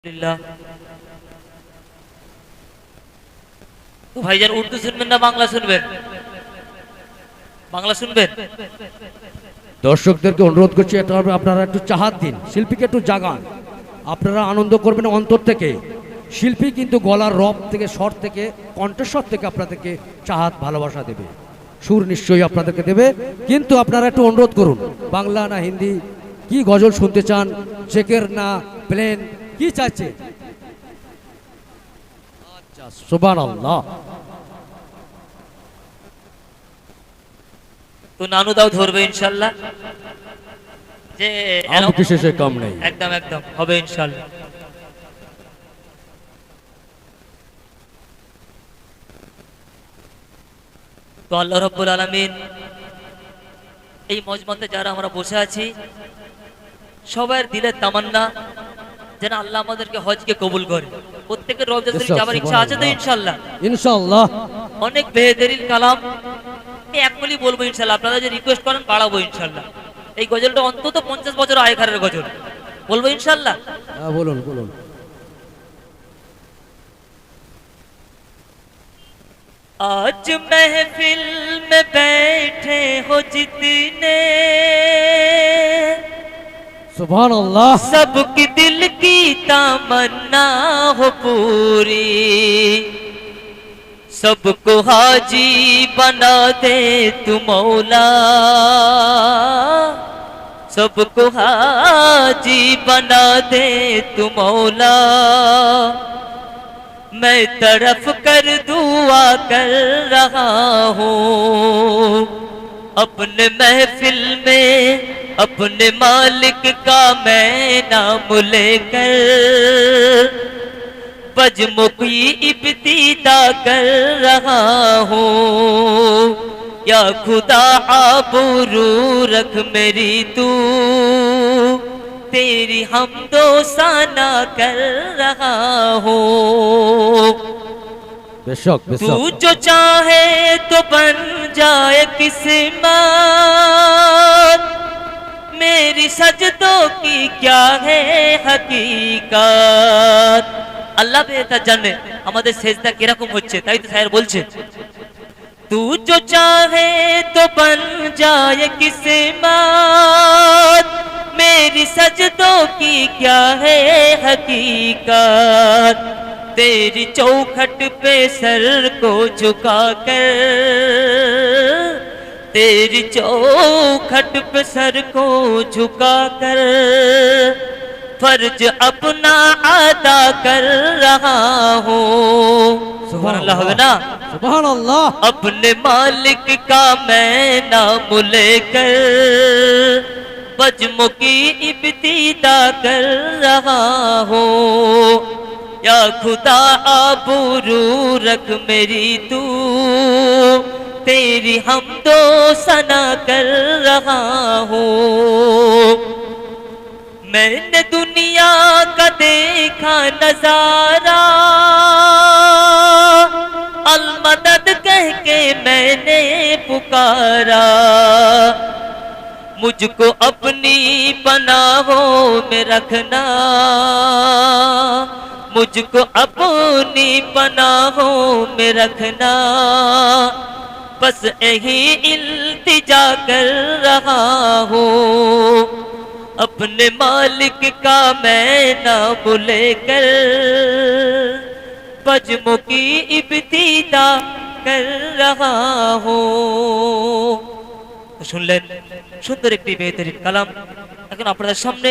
তো ভাইজান উর্দু শুনবেন না বাংলা শুনবেন? বাংলা শুনবেন। দর্শকদেরকে অনুরোধ করছি আপনারা একটু চাহাত দিন, শিল্পীকে একটু জাগান, আপনারা আনন্দ করবেন অন্তর থেকে। শিল্পী কিন্তু গলার রব থেকে, স্বর থেকে, কণ্ঠস্বর থেকে আপনাদেরকে চাহাত ভালোবাসা দেবে, সুর নিশ্চয়ই আপনাদেরকে দেবে। কিন্তু আপনারা একটু অনুরোধ করুন, বাংলা না হিন্দি, কি গজল শুনতে চান, শেখের না প্লেন, কি চাইছে? আচ্ছা, সুবহানাল্লাহ। তো নানু দাও ধরবে ইনশাল্লাহ, যে কিছু সে কম নেই, একদম একদম হবে ইনশাল্লাহ। তো আল্লাহ রাব্বুল আলামিন এই মজমাতে যারা আমরা বসে আছি, সবার দিলের তামান্না যেন আল্লাহ আমাদেরকে হজকে কবুল করে। প্রত্যেকের রওজা শরীফ যাওয়ার ইচ্ছা আছে তো ইনশাল্লাহ? ইনশাআল্লাহ। অনেক বেহেদারিল কালাম এক মিলি বলবো ইনশাল্লাহ, আপনারা যে রিকোয়েস্ট করেন বাড়াবো ইনশাল্লাহ। এই গজলটা অন্তত 50 বছর আগেকারের গজল, বলবো ইনশাল্লাহ। বলুন বলুন। आज महफिल में बैठे हो जितने, सुभान अल्लाह, सबकी दिल की तमन्ना हो पूरी, सबको हाजी बना दे तू मौला, सबको हाजी बना दे तू मौला। मैं तरफ कर दुआ कर रहा हूँ अपने महफिल में, अपने मालिक का मैं नाम लेकर बज़्म की इब्तिदा कर रहा हूँ। या खुदा आबरू रख मेरी तू, तेरी हमदो सना कर रहा हूँ। बेशक तू बेशक, जो चाहे तो बन जाए किस्मत, मेरी सजदों की क्या है हकीकत। আল্লাহ বেহতার জানে আমাদের সেজদা কিরকম হচ্ছে, তাই তো স্যার বলছে तू जो चाहे तो बन जाए किस्मत, मेरी सजदों की क्या है हकीकत। तेरी चौखट पे सर को झुका कर, तेरी चौखट पे सर को झुका कर फर्ज अपना अदा कर रहा हूँ। सुभान अल्लाह होगा ना? सुभान अल्लाह। अपने मालिक का मैं नाम लेकर बज़्म की इब्तिदा कर रहा हूँ। या खुदा आबरू रख मेरी तू, तेरी हमदो सना कर रहा हूँ। मैंने दुनिया का देखा नजारा, अल मदद कह के मैंने पुकारा, मुझको अपनी पनाहों में रखना, मुझको अपनी पनाहों में रखना। बस यही इल्तिजा कर रहा हूँ अपने मालिक का मैं नाम लेकर बज़्म की इब्तिदा कर रहा हूँ। শুনলেন সুন্দর একটি বেহতরিন কালাম। এখন আপনাদের সামনে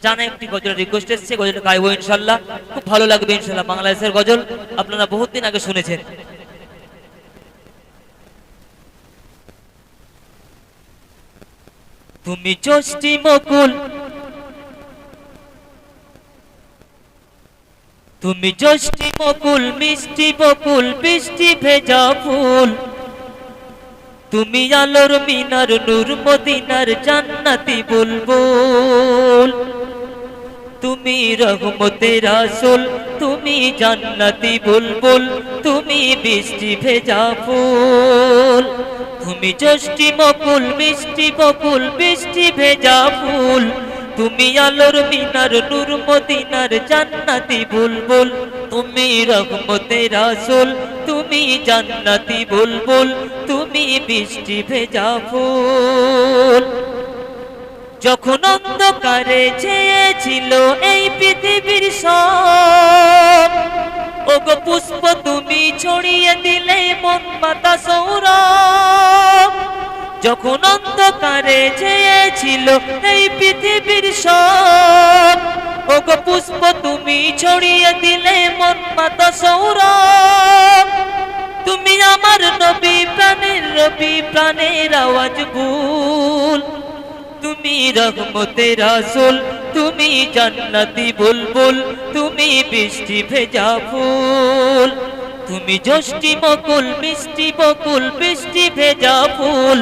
জানা একটি গজলের রিকোয়েস্ট এসেছে, গজলটা গাইবো ইনশাল্লাহ, খুব ভালো লাগবে ইনশাল্লাহ। বাংলাদেশের গজল আপনারা বহুত দিন আগে শুনেছেন। তুমি জ্যোষ্ঠী মুকুল, তুমি জ্যোষ্ঠী মুকুল, মিষ্টি বকুল, বৃষ্টি ভেজা ফুল, তুমি আলোর মিনার, নূর মদিনার জান্নাতি বুলবুল, তুমি রহমতের রাসূল, তুমি জান্নাতি বুলবুল, তুমি বৃষ্টি ভেজা ফুল। তুমি জ্যোষ্ঠী মুকুল, মিষ্টি বকুল, বৃষ্টি ভেজা ফুল, তুমি আলোর মিনার নূর মদিনার জান্নাতি বুলবুল, তুমি রহমতে রাসূল, তুমি জান্নাতি বুলবুল, তুমি বৃষ্টি ভেজা ফুল। যখন অন্ধকারে ছেয়েছিল এই পৃথিবীর সব, ওগো পুষ্প তুমি ছড়িয়ে দিলে মন মাতা সৌরভ। যখন অন্ধকারে ছেয়েছিল এই পৃথিবীর সব, ওগো পুষ্প তুমি ছড়িয়ে দিলে মন মাতা সৌরভ। তুমি আমার নবী প্রাণের রবি, প্রাণের আওয়াজ বুল, তুমি রহমতে রাসূল, তুমি জান্নাতি বুলবুল, তুমি বৃষ্টি ভেজা ফুল। তুমি যষ্টি বকুল মিষ্টি বকুল বৃষ্টি ভেজা ফুল,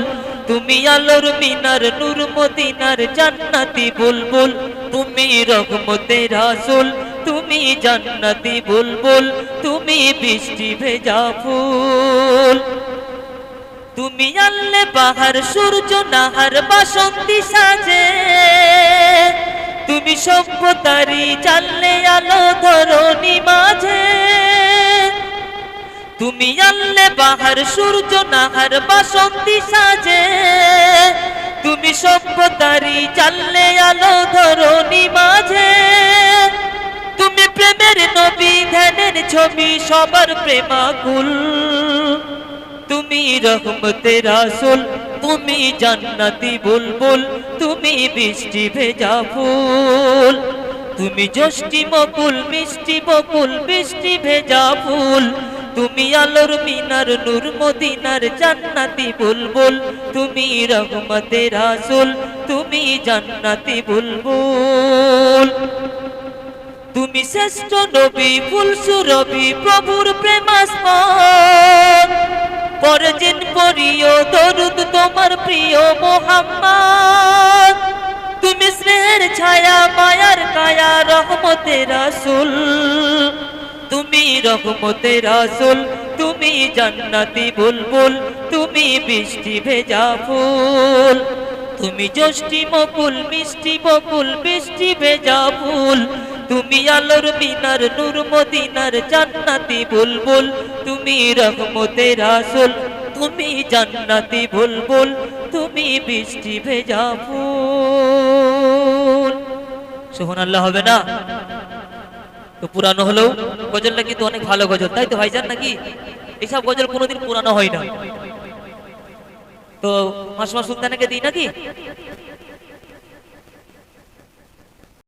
তুমি আলোর মিনার নূর মদিনার জান্নাতি বুলবুল, তুমি রহমতে রাসূল, তুমি জান্নাতি বুলবুল, তুমি বৃষ্টি ভেজা ফুল। তুমি আনলে বাহার সূর্য নাহার বাসন্তী সাজে, তুমি সভ্যতারি জানলে আলো ধরণী মাঝে। তুমি আনলে বাহার সূর্য নাহার বাসন্তী সাজে, তুমি সভ্যতারি জানলে আলো ধরণী মাঝে। তুমি প্রেমের নবী ধ্যানের ছবি সবার প্রেমাকুল, তুমি রহমতে রাসূল, তুমি জান্নাতি বুলবুল, তুমি বৃষ্টি ভেজা ফুল। তুমি যষ্টি বকুল মিষ্টি বকুল বৃষ্টি ভেজা ফুল, তুমি আলোর মিনার নূর মদিনার জান্নাতি বুলবুল, তুমি রহমতে রাসূল, তুমি জান্নাতি বুলবুল। তুমি শ্রেষ্ঠ নবী ফুল সুরভি প্রভুর প্রেমাস্পদ, পরজিন পরিও দরুদ তোমার প্রিয় মুহাম্মদ। তুমি স্নেহের ছায়া মায়ার কায়া রহমতে রাসূল, তুমি রহমতে রাসূল, তুমি জান্নাতি বুলবুল, তুমি বৃষ্টি ভেজা ফুল। তুমি যষ্টি বকুল মিষ্টি বকুল বৃষ্টি ভেজা ফুল, তুমি আলোর মিনার নূর মদিনার জান্নাতি বুলবুল, তুমি রহমতে রাসূল, তুমি জান্নাতি বুলবুল, তুমি বৃষ্টি ভেজা ফুল। সুবহানাল্লাহ হবে না? তো পুরানো হলেও গজলটা কিন্তু অনেক ভালো গজল, তাই তো ভাইজান নাকি? এইসব গজল কোনোদিন পুরানো হয় না। তো মাসমা সুলতানাকে দিই নাকি?